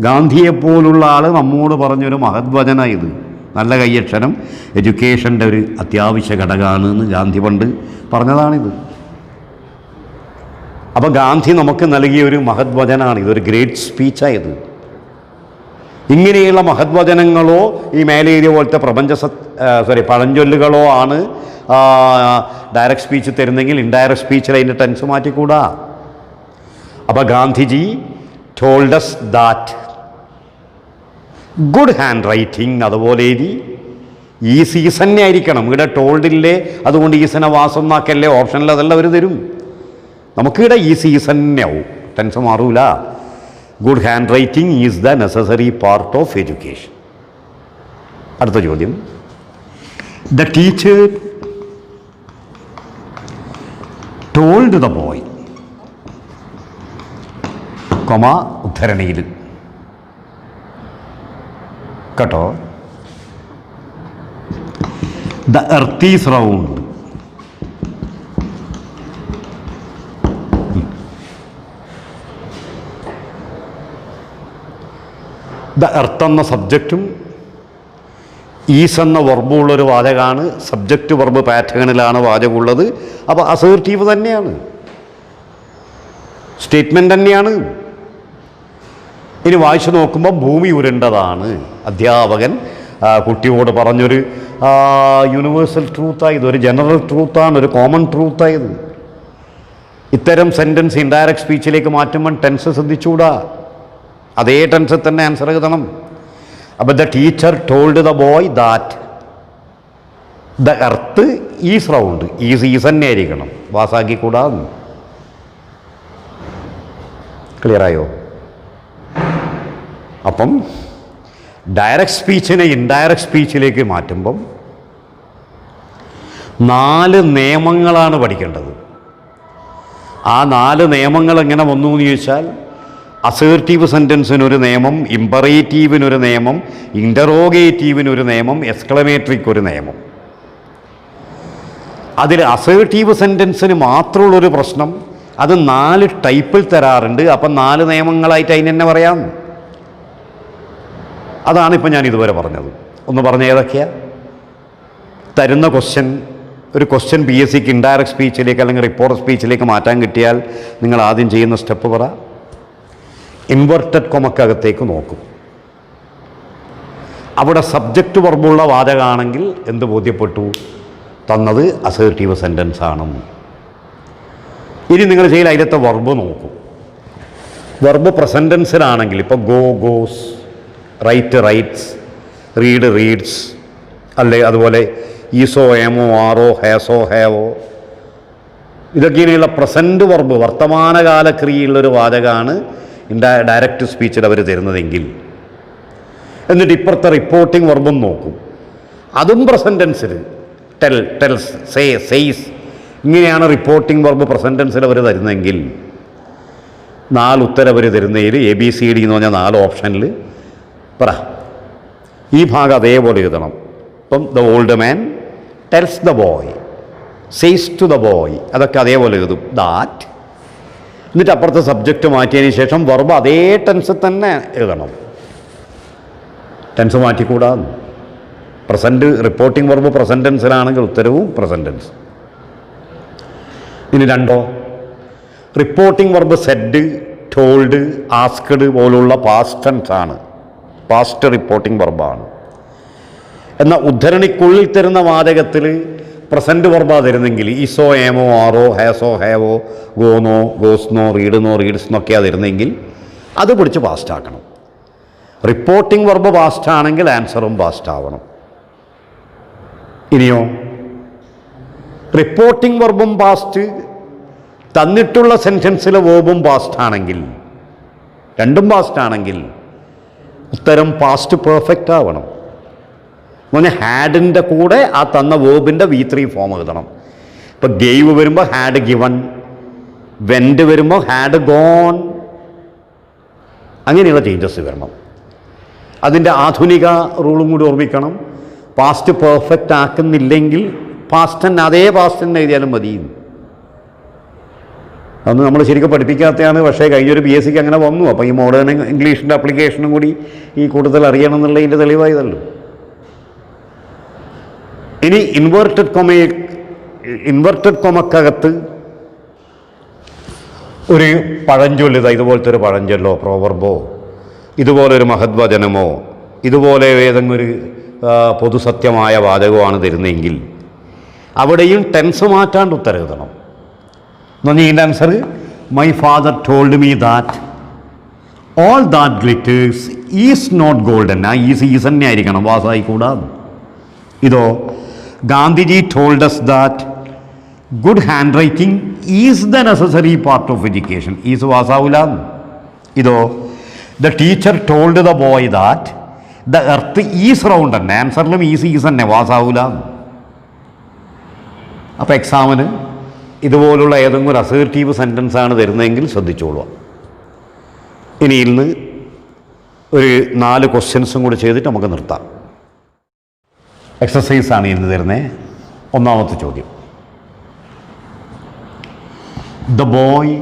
ഗാന്ധിയെപ്പോലുള്ള ആൾ നമ്മോട് പറഞ്ഞൊരു മഹത്വചന ഇത്, നല്ല കയ്യക്ഷരം എഡ്യൂക്കേഷൻ്റെ ഒരു അത്യാവശ്യ ഘടകമാണെന്ന് ഗാന്ധി പണ്ട് പറഞ്ഞതാണിത്. അപ്പോൾ ഗാന്ധി നമുക്ക് നൽകിയ ഒരു മഹത്വചനാണ്, ഇതൊരു ഗ്രേറ്റ് സ്പീച്ചായത്. ഇങ്ങനെയുള്ള മഹത്വചനങ്ങളോ ഈ മേലെ എഴുതിയ പോലത്തെ പഴഞ്ചൊല്ലുകളോ ആണ് ഡയറക്റ്റ് സ്പീച്ച് തരുന്നെങ്കിൽ ഇൻഡയറക്റ്റ് സ്പീച്ചിൽ അതിൻ്റെ ടെൻസ് മാറ്റിക്കൂടാ. അപ്പോൾ Gandhiji told us that good hand writing അതുപോലെ എഴുതി ഈ സീസന്നെ ആയിരിക്കണം. ഇവിടെ ടോൾഡില്ലേ, അതുകൊണ്ട് ഈസനെ വാസം എന്നാക്കല്ലേ, ഓപ്ഷനിൽ അതെല്ലാം അവർ തരും. നമുക്കിവിടെ ഈ സീസന്നെ ആവും, ടെൻസ് മാറൂല. Good handwriting is the necessary part of education. അടുത്ത ചോദ്യം. The teacher told the boy, ഉദ്ധരണിയിൽ കേട്ടോ, the earth is round. The earth എന്ന സബ്ജക്റ്റും ഈസ് എന്ന വർബുള്ളൊരു വാചകമാണ്. സബ്ജക്റ്റ് വർബ് പാറ്റേണിലാണ് വാചകമുള്ളത്. അപ്പോൾ അസേർട്ടീവ് തന്നെയാണ്, സ്റ്റേറ്റ്മെൻ്റ് തന്നെയാണ്. ഇനി വായിച്ചു നോക്കുമ്പോൾ ഭൂമി ഉരുണ്ടതാണ്. അധ്യാപകൻ കുട്ടിയോട് പറഞ്ഞൊരു യൂണിവേഴ്സൽ ട്രൂത്തായത്, ഒരു ജനറൽ ട്രൂത്താണ്, ഒരു കോമൺ ട്രൂത്തായത്. ഇത്തരം സെൻറ്റൻസ് ഇൻഡയറക്റ്റ് സ്പീച്ചിലേക്ക് മാറ്റുമ്പോൾ ടെൻസ് ശ്രദ്ധിച്ചുകൂടാ, അതേ ടെൻസിൽ തന്നെ ആൻസർ എഴുതണം. അപ്പോൾ the teacher told the boy that the earth is round. Is തന്നെ ആയിരിക്കണം, വാസാക്കിക്കൂടാ. ക്ലിയറായോ? അപ്പം ഡയറക്റ്റ് സ്പീച്ചിനെ ഇൻഡയറക്റ്റ് സ്പീച്ചിലേക്ക് മാറ്റുമ്പം 4 നിയമങ്ങളാണ് പഠിക്കേണ്ടത്. ആ 4 നിയമങ്ങൾ എങ്ങനെ വന്നു എന്ന് ചോദിച്ചാൽ, അസേർട്ടീവ് സെൻറ്റൻസിനൊരു നിയമം, ഇമ്പറേറ്റീവിനൊരു നിയമം, ഇൻ്ററോഗേറ്റീവിനൊരു നിയമം, എക്സ്ക്ലമേറ്ററിക്ക് ഒരു നിയമം. അതിൽ അസേർട്ടീവ് സെൻറ്റൻസിന് മാത്രമുള്ളൊരു പ്രശ്നം, അത് 4 ടൈപ്പിൽ തരാറുണ്ട്. അപ്പം 4 നിയമങ്ങളായിട്ട് അതിന് തന്നെ പറയാം. അതാണിപ്പോൾ ഞാൻ ഇതുവരെ പറഞ്ഞത്. ഒന്ന് പറഞ്ഞ ഏതൊക്കെയാണ്? തരുന്ന ഒരു ക്വസ്റ്റ്യൻ PSCക്ക് ഇൻഡയറക്റ്റ് സ്പീച്ചിലേക്ക് അല്ലെങ്കിൽ റിപ്പോർട്ട് സ്പീച്ചിലേക്ക് മാറ്റാൻ കിട്ടിയാൽ നിങ്ങൾ ആദ്യം ചെയ്യുന്ന സ്റ്റെപ്പ് പറ. ഇൻവെർട്ടഡ് കൊമക്കകത്തേക്ക് നോക്കും. അവിടെ സബ്ജക്റ്റ് വർബുള്ള വാചകമാണെങ്കിൽ എന്ത് ബോധ്യപ്പെട്ടു? തന്നത് അസേർട്ടീവ് സെൻറ്റൻസ് ആണെന്ന്. ഇനി നിങ്ങൾ ചെയ്യൽ അതിലത്തെ വർബ് നോക്കും. വർബ് പ്രസൻറ്റൻസിലാണെങ്കിൽ ഇപ്പോൾ go goes, right rights, read reads, അല്ലേ അതുപോലെ ഈസോ ഏമോ ആറോ ഹാസോ ഹാവോ, ഇതൊക്കെയുള്ള പ്രസൻറ്റ് വർബ് വർത്തമാനകാല ക്രിയയുള്ളൊരു വാചകമാണ് ഡയറക്റ്റ് സ്പീച്ചിൽ അവർ തരുന്നതെങ്കിൽ, എന്നിട്ട് ഇപ്പുറത്തെ റിപ്പോർട്ടിംഗ് വർബും നോക്കും. അതും പ്രസൻറ്റൻസിൽ ടെൽസ്, സെയ്സ്, ഇങ്ങനെയാണ് റിപ്പോർട്ടിംഗ് വർബ് പ്രസൻറ്റൻസിൽ അവർ തരുന്നതെങ്കിൽ 4 ഉത്തരം അവർ തരുന്നതിൽ ABCD എന്ന് പറഞ്ഞാൽ 4 ഓപ്ഷനിൽ പറ. ഈ ഭാഗം അതേപോലെ എഴുതണം. ഇപ്പം the old man tells the boy, says to the boy, അതൊക്കെ അതേപോലെ എഴുതും. ദാറ്റ്, എന്നിട്ട് അപ്പുറത്തെ സബ്ജക്റ്റ് മാറ്റിയതിന് ശേഷം വർബ് അതേ ടെൻസ് തന്നെ എഴുതണം. ടെൻസ് മാറ്റിക്കൂടാ. പ്രസൻറ്റ് റിപ്പോർട്ടിംഗ് വർബ് പ്രസൻറ്റൻസിലാണെങ്കിൽ ഉത്തരവും പ്രസൻറ്റൻസ്. ഇനി 2 reporting verb said, told, asked പോലുള്ള പാസ്റ്റ് ടെൻസ് ആണ്, പാസ്റ്റ് റിപ്പോർട്ടിംഗ് വർബാണ്. എന്നാൽ ഉദ്ധരണിക്കുള്ളിൽ തരുന്ന വാചകത്തിൽ പ്രസൻറ്റ് വർബാണ് തരുന്നെങ്കിൽ ഈസോ ഏമോ ആറോ ഹാസോ ഹാവോ ഗോനോ ഗോസ്നോ റീഡ്നോ റീഡ്സ് എന്നൊക്കെയാണ് തരുന്നെങ്കിൽ അത് പിടിച്ച് പാസ്റ്റ് ആക്കണം. റിപ്പോർട്ടിംഗ് വർബ് പാസ്റ്റ് ആണെങ്കിൽ ആൻസറും പാസ്റ്റ് ആവണം. ഇനിയോ റിപ്പോർട്ടിംഗ് വർബും പാസ്റ്റ്, തന്നിട്ടുള്ള സെൻറ്റൻസിലെ വേർബും പാസ്റ്റ് ആണെങ്കിൽ, രണ്ടും പാസ്റ്റ് ആണെങ്കിൽ ഉത്തരം പാസ്റ്റ് പെർഫെക്റ്റ് ആവണം. പറഞ്ഞാൽ ഹാഡിൻ്റെ കൂടെ ആ തന്ന വേർബിൻ്റെ V3 ഫോം എഴുതണം. ഇപ്പോൾ ഗെയ്വ് വരുമ്പോൾ ഹാഡ് ഗിവൺ, വെൻഡ് വരുമ്പോൾ ഹാഡ് ഗോൺ, അങ്ങനെയുള്ള ചേഞ്ചസ് വരണം. അതിൻ്റെ ആധുനിക റൂളും കൂടി ഓർമ്മിക്കണം. പാസ്റ്റ് പെർഫെക്റ്റ് ആക്കുന്നില്ലെങ്കിൽ പാസ്റ്റ് തന്നെ അതേ പാസ്റ്റ് തന്നെ എഴുതിയാലും മതി. അതൊന്നും നമ്മൾ ശരിക്കും പഠിപ്പിക്കാത്തതാണ്. പക്ഷേ കഴിഞ്ഞൊരു PSC അങ്ങനെ വന്നു. അപ്പോൾ ഈ മോഡേൺ ഇംഗ്ലീഷിൻ്റെ ആപ്ലിക്കേഷനും കൂടി ഈ കൂടുതൽ അറിയണം എന്നുള്ളതിൻ്റെ തെളിവായതല്ലോ. ഇനി ഇൻവെർട്ടഡ് കൊമക്കകത്ത് ഒരു പഴഞ്ചൊല്ല്, ഇതുപോലത്തെ ഒരു പഴഞ്ചൊല്ലോ പ്രോവർബോ ഇതുപോലൊരു മഹദ്വചനമോ ഇതുപോലെ ഏതെങ്കിലും ഒരു പൊതുസത്യമായ വാചകമാണ് തരുന്നതെങ്കിൽ അവിടെയും ടെൻസ് മാറ്റാണ്ട് ഉത്തരം എഴുതണം. എന്നാൽ ഇതിൻ്റെ answer my father told me that all that glitters is not golden. ആ ഈസ് തന്നെ ആയിരിക്കണം, വാസായിക്കൂടാ. ഇതോ Gandhiji told us that good handwriting is the necessary part of education. Is വാസാവൂല. ഇതോ the teacher told the boy that the earth is round തന്നെ. ആൻസറിലും is തന്നെ, വാസാവൂല. അപ്പോൾ എക്സാമിന് ഇതുപോലുള്ള ഏതെങ്കിലും ഒരു അസേർട്ടീവ് സെൻറ്റൻസാണ് തരുന്നതെങ്കിൽ ശ്രദ്ധിച്ചോളുക. ഇനി ഇന്ന് ഒരു 4 ക്വസ്റ്റ്യൻസും കൂടി ചെയ്തിട്ട് നമുക്ക് നിർത്താം. എക്സസൈസാണ് ഇന്ന് തരുന്നത്. ഒന്നാമത്തെ ചോദ്യം, the boy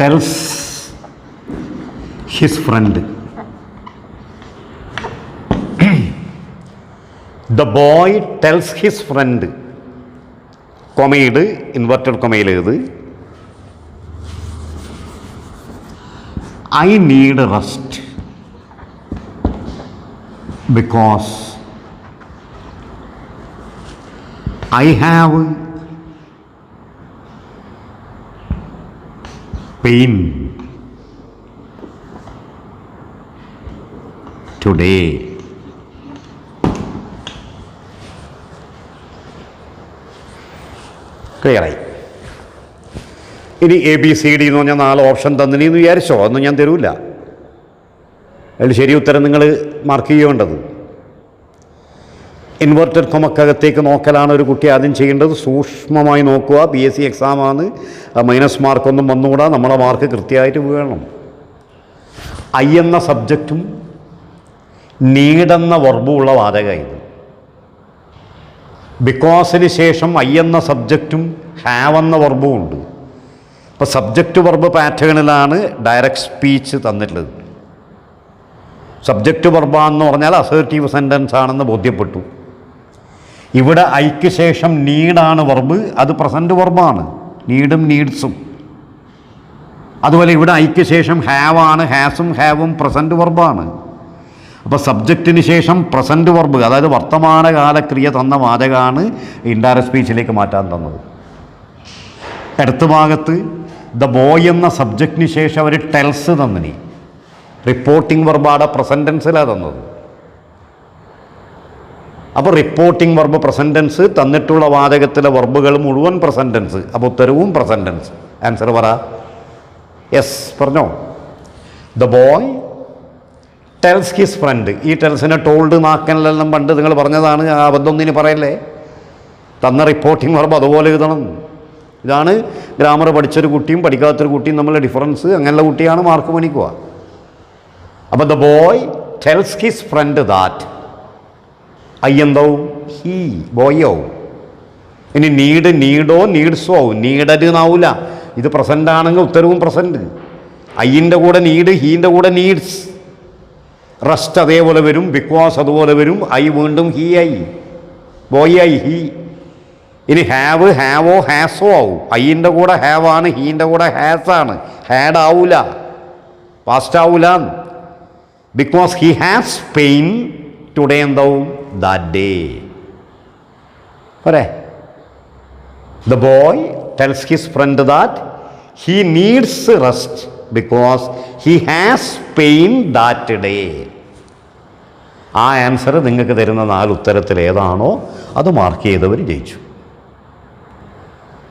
tells his friend. The boy tells his friend, കൊമയിട് ഇൻവെർട്ടഡ് കൊമയിൽ എഴുത്, I need rest because I have pain today. ക്ലിയറായി. ഇനി ABCD എന്ന് പറഞ്ഞാൽ 4 ഓപ്ഷൻ തന്നിനെന്ന് വിചാരിച്ചോ, അതൊന്നും ഞാൻ തരൂല. അതിൽ ശരി ഉത്തരം നിങ്ങൾ മാർക്ക് ചെയ്യേണ്ടത്. ഇൻവെർട്ടഡ് കൊമക്കകത്തേക്ക് നോക്കലാണ് ഒരു കുട്ടി ആദ്യം ചെയ്യേണ്ടത്. സൂക്ഷ്മമായി നോക്കുക. PSC എക്സാമാണ്, മൈനസ് മാർക്കൊന്നും വന്നുകൂടാ. നമ്മളെ മാർക്ക് കൃത്യമായിട്ട് വീഴണം. ഐ എന്ന സബ്ജക്റ്റും നീടെന്ന വർബും ഉള്ള വാചകം ഇത്. ബിക്കോസിന് ശേഷം ഐ എന്ന സബ്ജക്റ്റും ഹാവ് എന്ന വർബും ഉണ്ട്. അപ്പോൾ സബ്ജക്റ്റ് വർബ് പാറ്റേണിലാണ് ഡയറക്റ്റ് സ്പീച്ച് തന്നിട്ടുള്ളത്. സബ്ജക്റ്റ് വർബാന്ന് പറഞ്ഞാൽ അസേർട്ടീവ് സെൻറ്റൻസ് ആണെന്ന് ബോധ്യപ്പെട്ടു. ഇവിടെ ഐക്ക് ശേഷം നീഡാണ് വർബ്, അത് പ്രസൻറ്റ് വർബാണ്. നീഡും നീഡ്സും. അതുപോലെ ഇവിടെ ഐക്ക് ശേഷം ഹാവ് ആണ്, ഹാസും ഹാവും പ്രസൻറ്റ് വർബാണ്. അപ്പോൾ സബ്ജക്റ്റിന് ശേഷം പ്രസൻറ്റ് വർബ്, അതായത് വർത്തമാനകാലക്രിയ തന്ന വാചകമാണ് ഇൻഡയറക്റ്റ് സ്പീച്ചിലേക്ക് മാറ്റാൻ തന്നത്. അടുത്ത ഭാഗത്ത് ദ ബോയ് എന്ന സബ്ജക്റ്റിന് ശേഷം അവർ ടെൽസ് തന്നിനി. റിപ്പോർട്ടിംഗ് വർബാടെ പ്രസൻറ്റൻസിലാണ് തന്നത്. അപ്പോൾ റിപ്പോർട്ടിംഗ് വർബ് പ്രസൻറ്റൻസ് തന്നിട്ടുള്ള വാചകത്തിലെ വർബുകൾ മുഴുവൻ പ്രസൻറ്റൻസ്. അപ്പോൾ ഉത്തരവും പ്രസൻറ്റൻസ്. ആൻസർ പറ. യെസ് പറഞ്ഞോ. The boy tells his front. ഈ ടെൽസിനെ ടോൾഡ് നാക്കനെല്ലാം പണ്ട് നിങ്ങൾ പറഞ്ഞതാണ്. ആ അബദ്ധമൊന്നിന് പറയല്ലേ. തന്ന റിപ്പോർട്ടിംഗ് വർബ് അതുപോലെ എഴുതണം. ഇതാണ് ഗ്രാമർ പഠിച്ചൊരു കുട്ടിയും പഠിക്കാത്തൊരു കുട്ടിയും തമ്മിലുള്ള ഡിഫറൻസ്. അങ്ങനെയുള്ള കുട്ടിയാണ് മാർക്ക് പണിക്കുക. അപ്പോൾ the boy tells his friend that. I എന്താവും? ഹീ, ബോയോ. ഇനി നീഡ് നീഡോ നീഡ്സോ ആവും. നീഡഡ് എന്നാവില്ല. ഇത് പ്രസൻ്റ് ആണെങ്കിൽ ഉത്തരവും പ്രസൻറ്റ്. ഐൻ്റെ കൂടെ നീഡ്, ഹീൻ്റെ കൂടെ നീഡ്സ്. റെസ്റ്റ് അതേപോലെ വരും, ബിക്കോസ് അതുപോലെ വരും. ഐ വീണ്ടും ഹീ ആയി, ബോയ് ആയി, ഹീ. ഇനി ഹാവ് ഹാവോ ഹാസോ ആവും. ഐൻ്റെ കൂടെ ഹാവ് ആണ്, ഹീൻ്റെ കൂടെ ഹാസ് ആണ്. ഹാഡ് ആവൂല, പാസ്റ്റ് ആവൂല. Because he has pain today എന്താവും? That day. പോരെ. The boy tells his friend that he needs rest because he has pain that day. ആ ആൻസർ നിങ്ങൾക്ക് തരുന്ന 4 ഉത്തരത്തിൽ ഏതാണോ അത് മാർക്ക് ചെയ്തവർ ജയിച്ചു.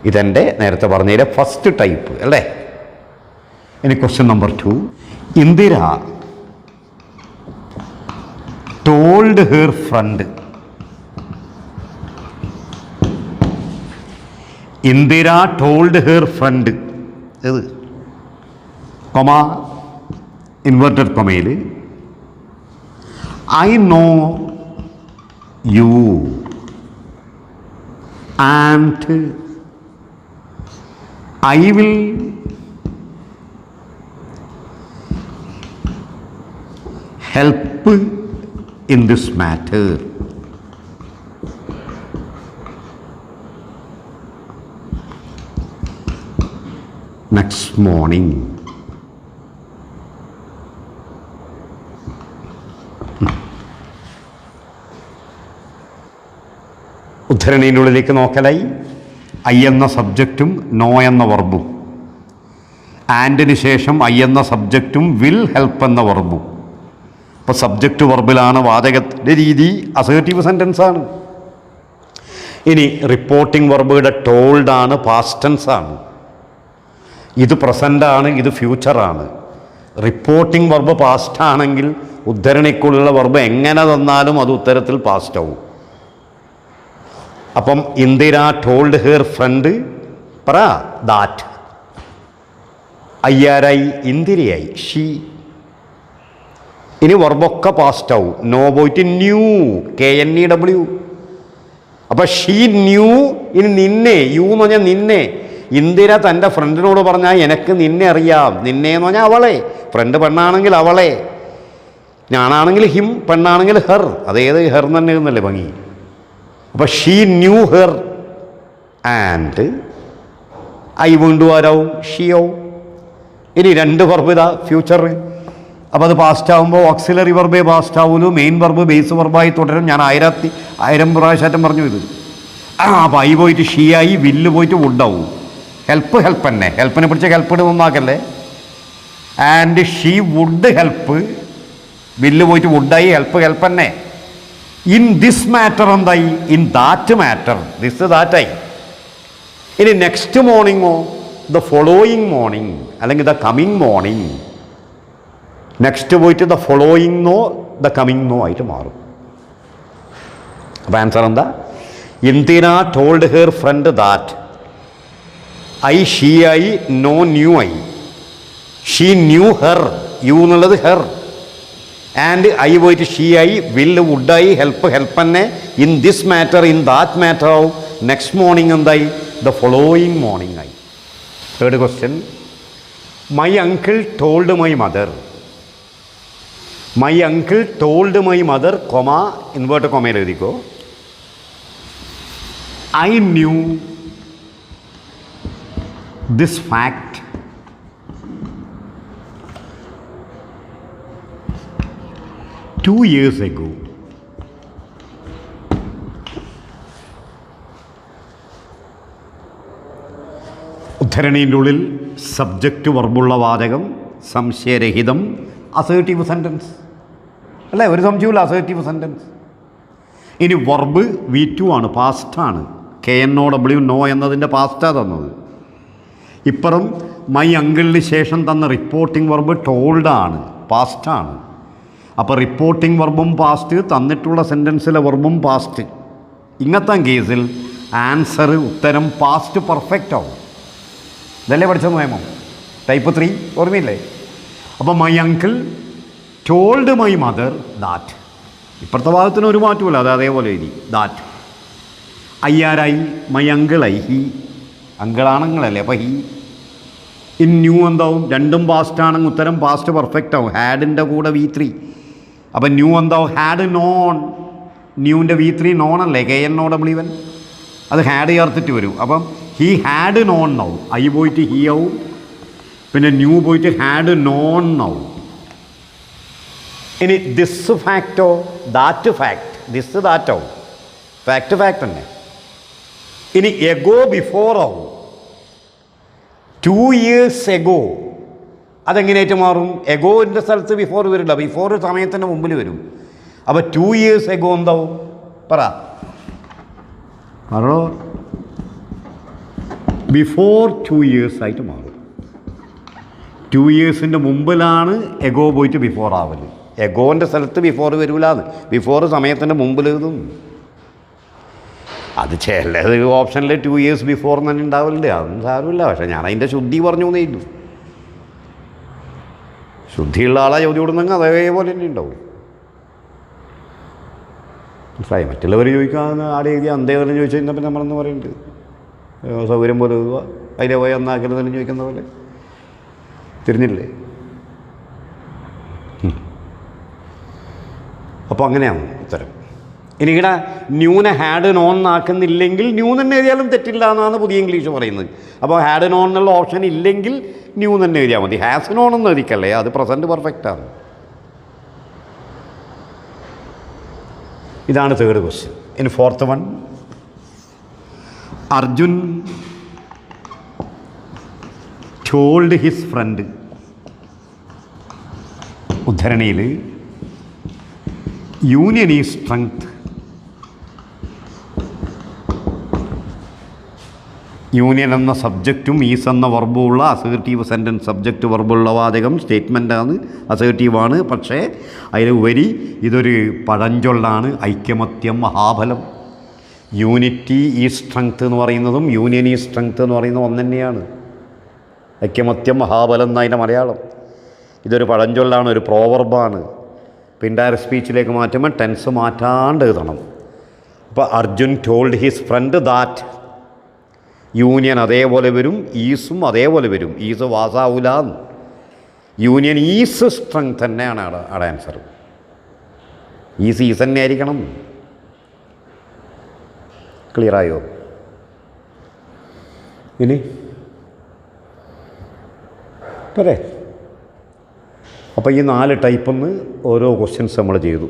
ഇതെൻ്റെ നേരത്തെ പറഞ്ഞതിലെ ഫസ്റ്റ് ടൈപ്പ് അല്ലേ. ഇനി question number 2. Indira told her friend. Indira told her friend. ഇത് കൊമ ഇൻവെർട്ടഡ് കൊമയിൽ I know you and I will help in this matter. Next morning. ഉദ്ധരണിയിനുള്ളിലേക്ക് നോക്കലായി. ഐ എന്ന സബ്ജക്റ്റും നോ എന്ന വർബും, ആൻഡിന് ശേഷം ഐ എന്ന സബ്ജക്റ്റും വിൽ ഹെൽപ്പ് എന്ന വർബും. ഇപ്പോൾ സബ്ജക്റ്റ് വർബിലാണ് വാചകത്തിൻ്റെ രീതി, അസേർട്ടീവ് സെൻറ്റൻസാണ്. ഇനി റിപ്പോർട്ടിംഗ് വർബുകളുടെ ടോൾഡാണ്, പാസ്റ്റ് ടെൻസാണ്. ഇത് പ്രസൻ്റാണ്, ഇത് ഫ്യൂച്ചറാണ്. റിപ്പോർട്ടിംഗ് വർബ് പാസ്റ്റ് ആണെങ്കിൽ ഉദ്ധരണിക്കുള്ള വർബ് എങ്ങനെ തന്നാലും അത് ഉത്തരത്തിൽ പാസ്റ്റ് ആവും. അപ്പം ഇന്ദിര ടോൾഡ് ഹെർ ഫ്രണ്ട് പറ ദാറ്റ്. അയ്യാരായി ഇന്ദിരയായി ഷീ. ഇനി വർബൊക്കെ പാസ്റ്റ് ആവും. നോ പോയിട്ട് ന്യൂ, KNEW. അപ്പം ഷീ ന്യൂ. ഇനി നിന്നെ, യു എന്ന് പറഞ്ഞാൽ നിന്നെ. ഇന്ദിര തൻ്റെ ഫ്രണ്ടിനോട് പറഞ്ഞാൽ എനിക്ക് നിന്നെ അറിയാം. നിന്നെ എന്ന് പറഞ്ഞാൽ അവളെ. ഫ്രണ്ട് പെണ്ണാണെങ്കിൽ അവളെ, ഞാനാണെങ്കിൽ ഹിം, പെണ്ണാണെങ്കിൽ ഹെർ. അതേത് ഹെർ തന്നെ എന്നല്ലേ ഭംഗി. അപ്പോൾ she knew her and I വീണ്ടും ആരാവും, ഷിയാവും. ഇനി രണ്ട് വർബ് ഇതാ ഫ്യൂച്ചർ. അപ്പോൾ അത് പാസ്റ്റ് ആകുമ്പോൾ ഓക്സിലറി വർബേ പാസ്റ്റ് ആവുമല്ലോ, മെയിൻ വർബ് ബേസ് വർബായി തുടരും. ഞാൻ 1000 പ്രാവശ്യം പറഞ്ഞു ഇത്. അപ്പോൾ ഐ പോയിട്ട് ഷീ ആയി, വില്ല് പോയിട്ട് വുഡാവും. ഹെൽപ്പ് ഹെൽപ്പ് തന്നെ, ഹെൽപ്പിനെ പിടിച്ച ഹെൽപ്പ് ഒന്നാക്കല്ലേ. And she would help, will പോയിട്ട് വുഡായി, ഹെൽപ്പ് ഹെൽപ്പ് തന്നെ. ഇൻ ദിസ് മാറ്റർ എന്തായി, ഇൻ ദാറ്റ് മാറ്റർ, ദിസ് ദാറ്റായി. ഇനി നെക്സ്റ്റ് മോർണിംഗോ ദ ഫോളോയിങ് മോർണിംഗ്, അല്ലെങ്കിൽ ദ കമ്മിങ് മോർണിംഗ്. നെക്സ്റ്റ് പോയിട്ട് ദ ഫോളോയിങ് നോ, ദ കമ്മിങ് നോ ആയിട്ട് മാറും. അപ്പോൾ ആൻസർ എന്താ? Indira told her friend that. I she ആയി, നോ ന്യൂ ആയി. ഷീ ന്യൂ ഹെർ, യു എന്നുള്ളത് ഹെർ. ആൻഡ് ഐ പോയിട്ട് ഷീ ആയി, വില്ല് വുഡായി, ഹെൽപ്പ് ഹെൽപ്പ് തന്നെ. In this matter, in that matter ആവും. നെക്സ്റ്റ് മോർണിംഗ് എന്തായി, ദ ഫോളോയിങ് മോർണിംഗ് ആയി. Third question. My uncle told my mother. My uncle told my mother, comma inverted കൊമയിൽ എഴുതിക്കോ. I knew this fact two years ago. ഉദ്ധരണിൻ്റെ ഉള്ളിൽ subject വർബുള്ള വാചകം, സംശയരഹിതം, assertive sentence അല്ലേ? ഒരു സംശയമില്ല, അസേർട്ടീവ് സെൻറ്റൻസ്. ഇനി വർബ് V2 ആണ്, പാസ്റ്റാണ്. KNOW നോ എന്നതിൻ്റെ പാസ്റ്റാണ് തന്നത്. ഇപ്പുറം മൈ അങ്കിളിന് ശേഷം തന്ന റിപ്പോർട്ടിംഗ് വർബ് ടോൾഡാണ്, പാസ്റ്റാണ്. അപ്പോൾ റിപ്പോർട്ടിംഗ് വർബും പാസ്റ്റ്, തന്നിട്ടുള്ള സെൻറ്റൻസിലെ വർബും പാസ്റ്റ്. ഇങ്ങനത്തെ കേസിൽ ആൻസർ, ഉത്തരം പാസ്റ്റ് പെർഫെക്റ്റ് ആവും. ഇതല്ലേ പഠിച്ച നിയമം, ടൈപ്പ് 3 ഓർമ്മയില്ലേ? അപ്പോൾ my uncle told my mother that. ഇപ്പുറത്തെ ഭാഗത്തിന് ഒരു മാറ്റമില്ല, അത് അതേപോലെ എഴുതി ദാറ്റ്. അയ്യാരായി, മൈ അങ്കിളായി, ഹി. അങ്കിളാണങ്ങളല്ലേ, അപ്പോൾ ഹി. ഇൻ ന്യൂ എന്താവും, രണ്ടും പാസ്റ്റ് ആണെങ്കിൽ ഉത്തരം പാസ്റ്റ് പെർഫെക്റ്റ് ആവും. ഹാഡിൻ്റെ കൂടെ V3. അപ്പം ന്യൂ എന്താവും, ഹാഡ് നോൺ. ന്യൂവിൻ്റെ V3 നോൺ അല്ലേ, KNOW. അത് ഹാഡ് ചേർത്തിട്ട് വരും. അപ്പം ഹി ഹാഡ് നോൺ ആവും. ഐ പോയിട്ട് ഹി ആവും, പിന്നെ ന്യൂ പോയിട്ട് ഹാഡ് നോൺ ആവും. ഇനി ദിസ് ഫാക്റ്റോ ദാറ്റ് ഫാക്റ്റ്, ദിസ് ദാറ്റാവും. ഫാക്റ്റ് ഫാക്റ്റ് തന്നെ. ഇനി എഗോ ബിഫോർ ആവും. 2 years എഗോ, അതെങ്ങനെയായിട്ട് മാറും? എഗോൻ്റെ സ്ഥലത്ത് ബിഫോർ വരില്ല, ബിഫോർ സമയത്തിൻ്റെ മുമ്പിൽ വരും. അപ്പോൾ 2 years എഗോ എന്താവും, പറ. ആണോ? ബിഫോർ 2 years ആയിട്ട് മാറും. 2 yearsൻ്റെ മുമ്പിലാണ് എഗോ പോയിട്ട് ബിഫോർ ആവല്. എഗോൻ്റെ സ്ഥലത്ത് ബിഫോർ വരില്ലാന്ന്, ബിഫോർ സമയത്തിൻ്റെ മുമ്പിൽ എഴുതും. അത് ചിലത് ഓപ്ഷനിൽ 2 years ബിഫോർ തന്നെ ഉണ്ടാവില്ല, അതൊന്നും സാരമില്ല. പക്ഷേ ഞാൻ അതിൻ്റെ ശുദ്ധി പറഞ്ഞു എന്നേ ഉള്ളൂ. ശുദ്ധിയുള്ള ആളാണ് ചോദ്യം ഇടുന്നെങ്കിൽ അതേപോലെ തന്നെ ഉണ്ടാവും. മനസ്സിലായി? മറ്റുള്ളവർ ചോദിക്കാൻ ആടെ എഴുതി അന്തേവരം ചോദിച്ചു കഴിഞ്ഞാൽ പിന്നെ നമ്മളെന്ന് പറയുന്നുണ്ട് സൗകര്യം പോലെ എഴുതുക, അതിലെ പോയി ഒന്നാക്കരുതെന്ന് ചോദിക്കുന്ന പോലെ. തിരിഞ്ഞില്ലേ? അപ്പോൾ അങ്ങനെയാണ് ഉത്തരം. ഇനി ഇവിടെ ന്യൂനെ ഹാഡ് നോൺ ആക്കുന്നില്ലെങ്കിൽ ന്യൂ തന്നെ എഴുതിയാലും തെറ്റില്ല എന്നാണ് പുതിയ ഇംഗ്ലീഷ് പറയുന്നത്. അപ്പോൾ ഹാഡ് നോൺ എന്നുള്ള ഓപ്ഷൻ ഇല്ലെങ്കിൽ ന്യൂ തന്നെ എഴുതിയാൽ മതി. ഹാസ് നോൺ എന്ന് എഴുതിക്കല്ലേ, അത് പ്രസൻറ്റ് പെർഫെക്റ്റാണ്. ഇതാണ് തേർഡ് ക്വസ്റ്റ്യൻ. ഇനി fourth one, Arjun told his friend. ഉദ്ധരണിയിൽ യൂണിയൻ ഈസ് സ്ട്രെങ്ത്. യൂണിയൻ എന്ന സബ്ജക്റ്റും ഈസ് എന്ന വർബുള്ള അസേർട്ടീവ് സെൻറ്റൻസ് സബ്ജക്റ്റ് വർബുള്ള വാചകം സ്റ്റേറ്റ്മെൻറ്റാണ്, അസേർട്ടീവാണ്. പക്ഷേ അതിലുപരി ഇതൊരു പഴഞ്ചൊല്ലാണ്, ഐക്യമത്യം മഹാബലം. യൂണിറ്റി ഈ സ്ട്രെങ്ത് എന്ന് പറയുന്നതും യൂണിയൻ ഈ സ്ട്രെങ്ത് എന്ന് പറയുന്നത് ഒന്ന് തന്നെയാണ്. ഐക്യമത്യം മഹാബലം എന്നതിൻ്റെ മലയാളം. ഇതൊരു പഴഞ്ചൊല്ലാണ്, ഒരു പ്രോവർബാണ്. ഇപ്പോൾ ഇൻഡയറക്റ്റ് സ്പീച്ചിലേക്ക് മാറ്റുമ്പോൾ ടെൻസ് മാറ്റാണ്ട് എഴുതണം. അപ്പോൾ Arjun told his friend that, union അതേപോലെ വരും, ഈസും അതേപോലെ വരും. ഈസ് വാസാവൂല. യൂണിയൻ ഈസ് സ്ട്രെങ്ത് തന്നെയാണ് അവിടെ ആൻസർ. ഈസ് തന്നെ ആയിരിക്കണം. ക്ലിയറായോ? ഇനി പോരെ. അപ്പോൾ ഈ 4 ടൈപ്പിൽ നിന്ന് ഓരോ ക്വസ്റ്റ്യൻസ് നമ്മൾ ചെയ്തു.